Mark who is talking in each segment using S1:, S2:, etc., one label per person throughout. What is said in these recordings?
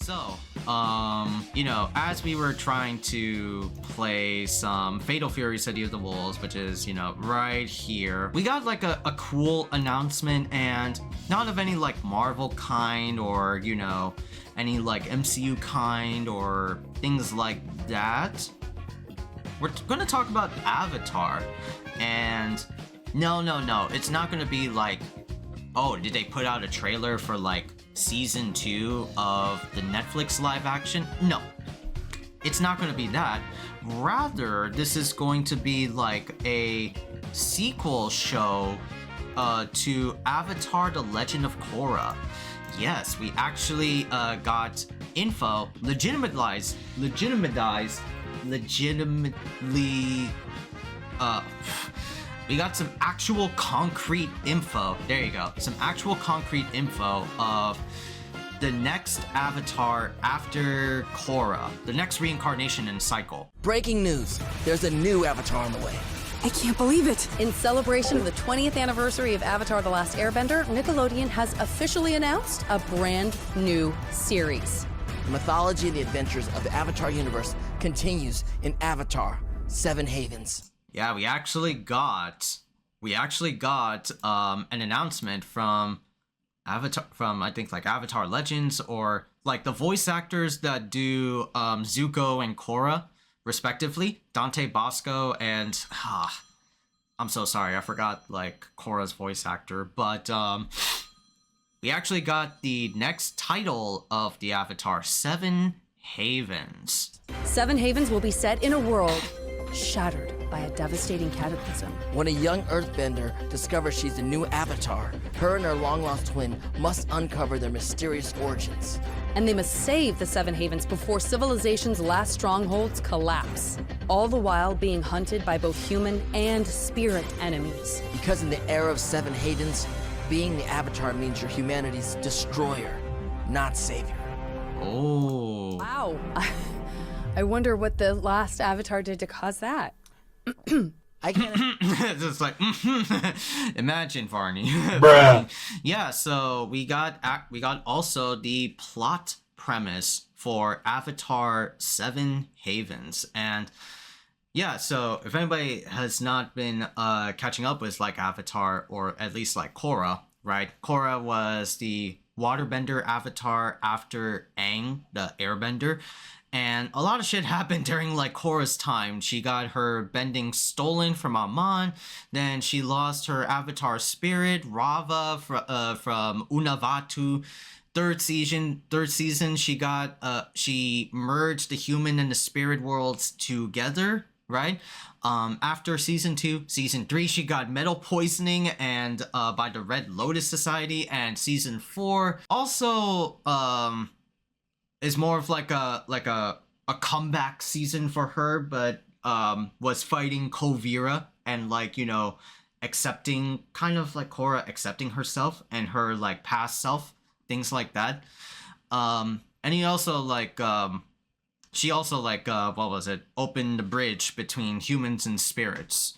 S1: So, as we were trying to play some Fatal Fury City of the Wolves, which is, right here, we got like a cool announcement, and not of any like Marvel kind or, any like MCU kind or things like that. We're gonna talk about Avatar, and no, it's not gonna be like, oh, did they put out a trailer for like season 2 of the Netflix live action? No, it's not going to be that. Rather, this is going to be like a sequel show to Avatar The Legend of Korra. Yes, we actually got info, legitimately we got some actual concrete info. There you go. Some actual concrete info of the next Avatar after Korra, the next reincarnation and cycle.
S2: Breaking news. There's a new Avatar on the way.
S3: I can't believe it.
S4: In celebration of the 20th anniversary of Avatar The Last Airbender, Nickelodeon has officially announced a brand new series.
S2: The mythology and the adventures of the Avatar universe continues in Avatar: Seven Havens.
S1: Yeah, we actually got an announcement from I think like Avatar Legends, or like the voice actors that do Zuko and Korra respectively, Dante Bosco and I'm so sorry, I forgot like Korra's voice actor, but we actually got the next title of the Avatar, Seven Havens.
S4: Seven Havens will be set in a world shattered by a devastating cataclysm.
S2: When a young earthbender discovers she's the new Avatar, her and her long-lost twin must uncover their mysterious origins.
S4: And they must save the Seven Havens before civilization's last strongholds collapse, all the while being hunted by both human and spirit enemies.
S2: Because in the era of Seven Havens, being the Avatar means you're humanity's destroyer, not savior.
S1: Oh.
S4: Wow. I wonder what the last Avatar did to cause that.
S2: I can't.
S1: Just like, imagine, Varney.
S5: Bruh.
S1: Yeah, so we got also the plot premise for Avatar Seven Havens, and yeah, so if anybody has not been catching up with like Avatar, or at least like Korra, right? Korra was the waterbender Avatar after Aang, the airbender. And a lot of shit happened during like Korra's time. She got her bending stolen from Amon. Then she lost her avatar spirit, Rava, from Unavatu. Third season, she merged the human and the spirit worlds together, right? After season 2, season 3, she got metal poisoning and by the Red Lotus Society, and season 4 also is more of like a comeback season for her, but was fighting Kovira and like, accepting, kind of like Korra accepting herself and her like past self, things like that. And he also like she also like opened the bridge between humans and spirits.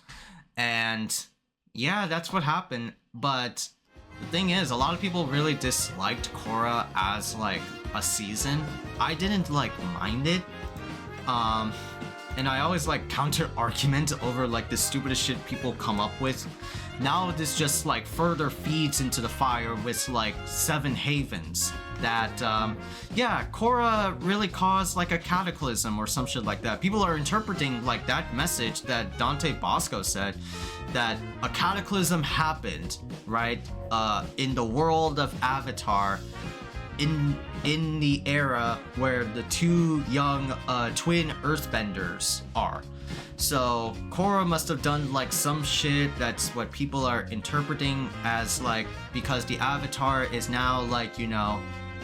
S1: And yeah, that's what happened. But the thing is, a lot of people really disliked Korra as like a season. I didn't like mind it. And I always like counter argument over like the stupidest shit people come up with. Now this just like further feeds into the fire with like Seven Havens. That Korra really caused like a cataclysm or some shit like that. People are interpreting like that message that Dante Bosco said, that a cataclysm happened, right? In the world of Avatar, in the era where the two young twin earthbenders are. So Korra must have done like some shit. That's what people are interpreting as like, because the Avatar is now like,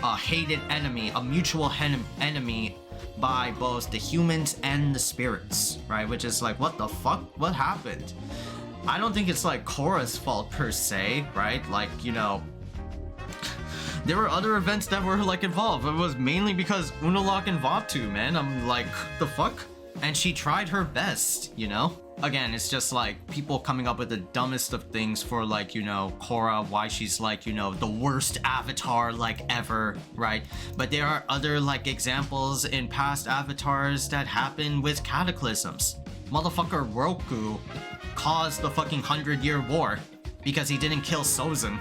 S1: a hated enemy, a mutual enemy by both the humans and the spirits, right? Which is like, what the fuck? What happened? I don't think it's like Korra's fault per se, right? Like, there were other events that were like involved. It was mainly because Unalaq and Vatu, man. I'm like, the fuck? And she tried her best, again, it's just like people coming up with the dumbest of things for like, you know, Korra, why she's like, you know, the worst avatar like ever, right? But there are other like examples in past avatars that happen with cataclysms. Motherfucker Roku caused the fucking 100-year war because he didn't kill Sozin.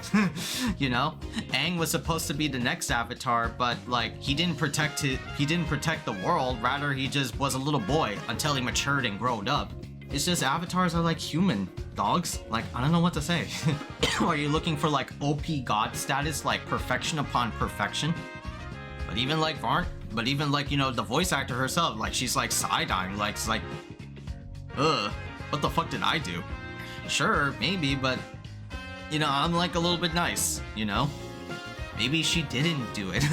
S1: You know, Aang was supposed to be the next avatar, but like he didn't protect the world. Rather, he just was a little boy until he matured and growed up. It's just avatars are like human dogs. Like, I don't know what to say. Are you looking for like OP god status, like perfection upon perfection? But even like you know, the voice actor herself, like she's like side-eyeing, like it's like, what the fuck did I do? Sure, maybe, but you know, I'm like a little bit nice, you know? Maybe she didn't do it.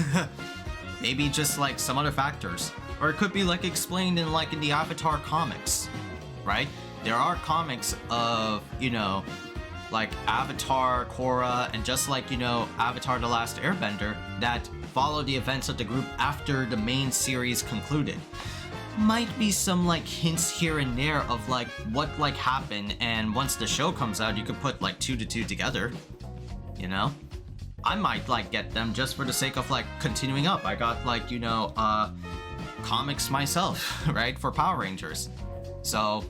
S1: Maybe just like some other factors. Or it could be like explained in like in the Avatar comics, right? There are comics of, you know, like Avatar, Korra, and just like, you know, Avatar The Last Airbender that follow the events of the group after the main series concluded. Might be some like hints here and there of like what like happened, and once the show comes out you could put like 2 to 2 together, you know? I might like get them just for the sake of like continuing up. I got like, you know, comics myself, right, for Power Rangers. So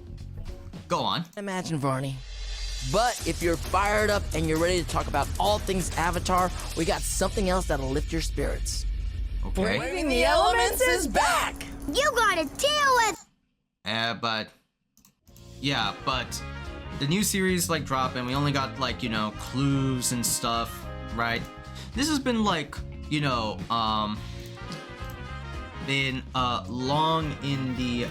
S1: go on.
S2: Imagine, Varney. But if you're fired up and you're ready to talk about all things Avatar, we got something else that'll lift your spirits.
S1: Okay.
S2: Braving the Elements is back!
S3: You gotta deal with.
S1: But the new series like dropped and we only got like, you know, clues and stuff, right? This has been like, you know, been long in the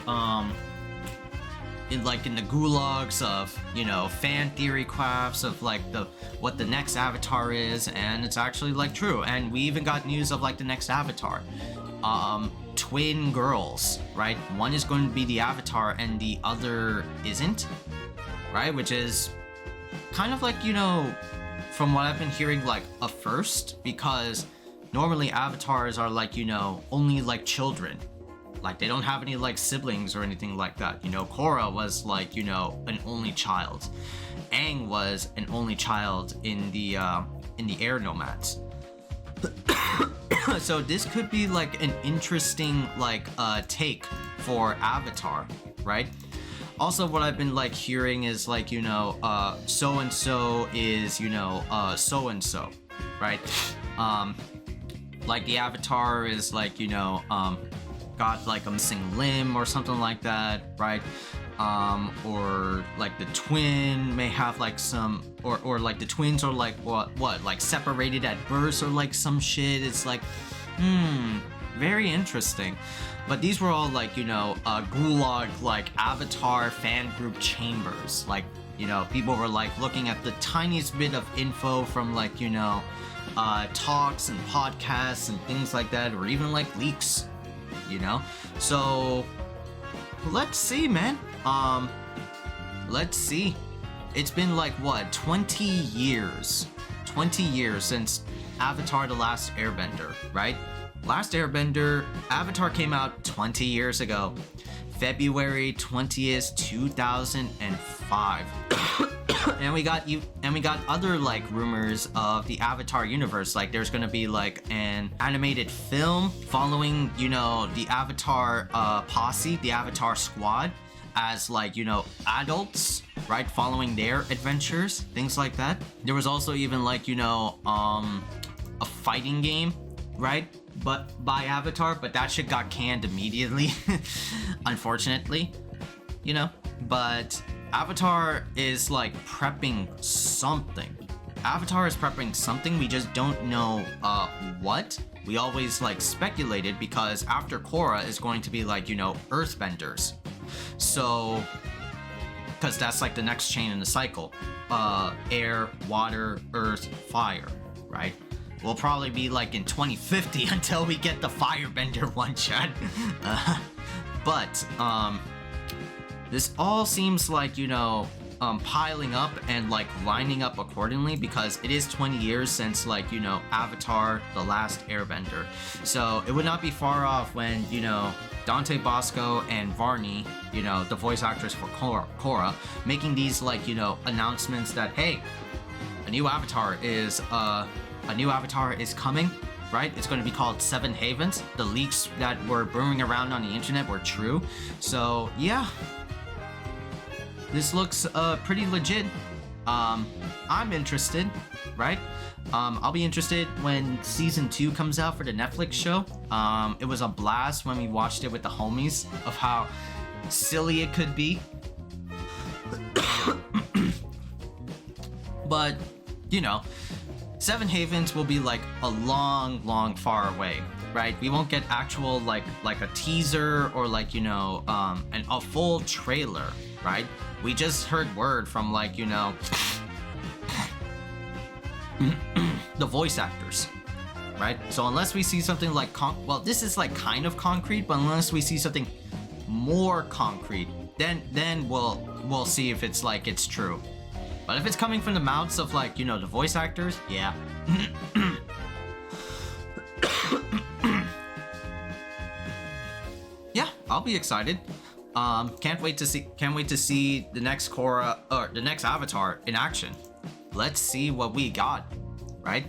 S1: in the gulags of, you know, fan theory crafts of like what the next Avatar is, and it's actually like true. And we even got news of like the next Avatar. Twin girls, right? One is going to be the Avatar and the other isn't, right? Which is kind of like, you know, from what I've been hearing, like a first, because normally avatars are like, you know, only like children. Like they don't have any like siblings or anything like that. You know, Korra was like, you know, an only child. Aang was an only child in the Air Nomads. So this could be like an interesting like take for Avatar, right? Also, what I've been like hearing is like, you know, so and so is, you know, so and so, right? Like the Avatar is like, you know, got like a missing limb or something like that, right? Or like the twin may have like some, or like the twins are like what like separated at birth or like some shit. It's like, very interesting. But these were all like, you know, gulag like Avatar fan group chambers. Like, you know, people were like looking at the tiniest bit of info from like, you know, talks and podcasts and things like that, or even like leaks, you know? So let's see, man. Let's see. It's been like what, 20 years since Avatar The Last Airbender, right? Last Airbender, Avatar came out 20 years ago, February 20th, 2005. And we got other like rumors of the Avatar universe. Like there's gonna be like an animated film following, you know, the Avatar posse, the Avatar squad, as like, you know, adults, right, following their adventures, things like that. There was also even like, you know, a fighting game, right, but by Avatar, but that shit got canned immediately. Unfortunately, you know. But Avatar is like prepping something. Avatar is prepping something, we just don't know what. We always like speculated because after Korra is going to be like, you know, earthbenders. So, because that's like the next chain in the cycle. Air, water, earth, fire, right? We'll probably be like in 2050 until we get the firebender one shot. But this all seems like, you know, piling up and like lining up accordingly, because it is 20 years since like, you know, Avatar The Last Airbender. So it would not be far off when, you know, Dante Bosco and Varney, you know, the voice actors for Korra, making these like, you know, announcements that, hey, a new avatar is coming, right? It's going to be called Seven Havens. The leaks that were brewing around on the internet were true. So yeah, this looks pretty legit. I'm interested, right? I'll be interested when season 2 comes out for the Netflix show. It was a blast when we watched it with the homies of how silly it could be. But, you know, Seven Havens will be like a long far away, right? We won't get actual like a teaser or like, you know, a full trailer, right? We just heard word from like, you know, the voice actors, right? So unless we see something like well, this is like kind of concrete, but unless we see something more concrete, then we'll see if it's like it's true. But if it's coming from the mouths of like, you know, the voice actors, yeah. Yeah, I'll be excited. Can't wait to see the next Korra or the next Avatar in action. Let's see what we got, right?